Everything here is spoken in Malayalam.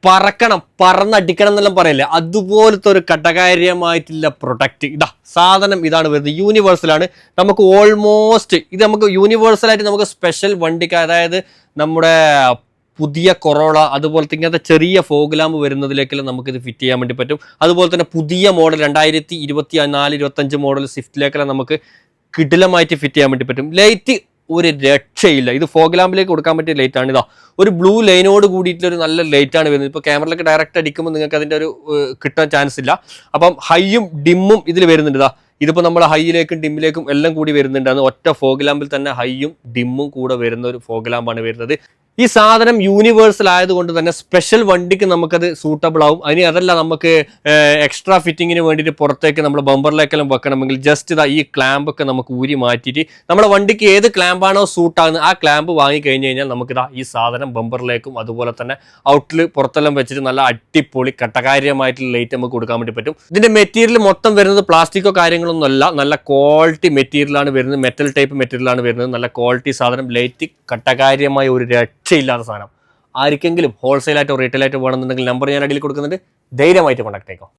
പറക്കണം പറന്നടിക്കണം എന്നെല്ലാം പറയില്ലേ, അതുപോലത്തെ ഒരു ഘടകാര്യമായിട്ടുള്ള പ്രൊഡക്റ്റ്. സാധനം ഇതാണ് വരുന്നത്. യൂണിവേഴ്സലാണ്. നമുക്ക് ഓൾമോസ്റ്റ് ഇത് നമുക്ക് യൂണിവേഴ്സലായിട്ട് നമുക്ക് സ്പെഷ്യൽ വണ്ടിക്ക്, അതായത് നമ്മുടെ പുതിയ കൊറോള അതുപോലത്തെ ഇങ്ങനത്തെ ചെറിയ ഫോഗ് ലാമ്പ് വരുന്നതിലേക്കെല്ലാം നമുക്കിത് ഫിറ്റ് ചെയ്യാൻ വേണ്ടി പറ്റും. അതുപോലെ തന്നെ പുതിയ മോഡൽ 2024-25 മോഡൽ സ്വിഫ്റ്റിലേക്കെല്ലാം നമുക്ക് കിടിലമായിട്ട് ഫിറ്റ് ചെയ്യാൻ വേണ്ടി പറ്റും. ലൈറ്റ് ഒരു രക്ഷയില്ല. ഇത് ഫോഗ് ലാമ്പിലേക്ക് കൊടുക്കാൻ പറ്റിയ ലൈറ്റ് ആണ്. ഒരു ബ്ലൂ ലൈനോട് കൂടിയിട്ടുള്ള ഒരു നല്ല ലൈറ്റ് ആണ് വരുന്നത്. ഇപ്പോൾ ക്യാമറയിലേക്ക് ഡയറക്റ്റ് അടിക്കുമ്പോൾ നിങ്ങൾക്ക് അതിൻ്റെ ഒരു കിട്ടാൻ ചാൻസ് ഇല്ല. അപ്പം ഹൈയും ഡിമ്മും ഇതിൽ വരുന്നുണ്ട്. ഇതിപ്പോൾ നമ്മൾ ഹൈയിലേക്കും ഡിമ്മിലേക്കും എല്ലാം കൂടി വരുന്നുണ്ട്. അത് ഒറ്റ ഫോഗ് ലാമ്പിൽ തന്നെ ഹൈയും ഡിമ്മും കൂടെ വരുന്ന ഒരു ഫോഗ് ലാമ്പാണ് വരുന്നത്. ഈ സാധനം യൂണിവേഴ്സൽ ആയതുകൊണ്ട് തന്നെ സ്പെഷ്യൽ വണ്ടിക്ക് നമുക്കത് സൂട്ടബിൾ ആവും. അതിന് അതല്ല, നമുക്ക് എക്സ്ട്രാ ഫിറ്റിങ്ങിന് വേണ്ടിയിട്ട് പുറത്തേക്ക് നമ്മൾ ബമ്പറിലേക്കെല്ലാം വെക്കണമെങ്കിൽ ജസ്റ്റ് ഈ ക്ലാമ്പൊക്കെ നമുക്ക് ഊരി മാറ്റിയിട്ട് നമ്മുടെ വണ്ടിക്ക് ഏത് ക്ലാമ്പാണോ സൂട്ടാകുന്നത് ആ ക്ലാമ്പ് വാങ്ങി കഴിഞ്ഞ് കഴിഞ്ഞാൽ നമുക്ക് ഈ സാധനം ബമ്പറിലേക്കും അതുപോലെ തന്നെ ഔട്ടിൽ പുറത്തെല്ലാം വെച്ചിട്ട് നല്ല അടിപൊളി കട്ടകാര്യമായിട്ടുള്ള ലൈറ്റ് നമുക്ക് കൊടുക്കാൻ വേണ്ടി പറ്റും. ഇതിന്റെ മെറ്റീരിയൽ മൊത്തം വരുന്നത് പ്ലാസ്റ്റിക്കോ കാര്യങ്ങളൊന്നും അല്ല, നല്ല ക്വാളിറ്റി മെറ്റീരിയലാണ് വരുന്നത്. മെറ്റൽ ടൈപ്പ് മെറ്റീരിയലാണ് വരുന്നത്. നല്ല ക്വാളിറ്റി സാധനം, ലൈറ്റ് കട്ടകാര്യമായ ഒരു രക്ഷയില്ലാത്ത സാധനം. ആർക്കെങ്കിലും ഹോൾസെയിലായിട്ടോ റീറ്റെയിലായിട്ടോ വേണമെന്നുണ്ടെങ്കിൽ നമ്പർ ഞാൻ അടിയിൽ കൊടുക്കുന്നുണ്ട്. ധൈര്യമായിട്ട് കോൺടാക്ട് ചെയ്തോ.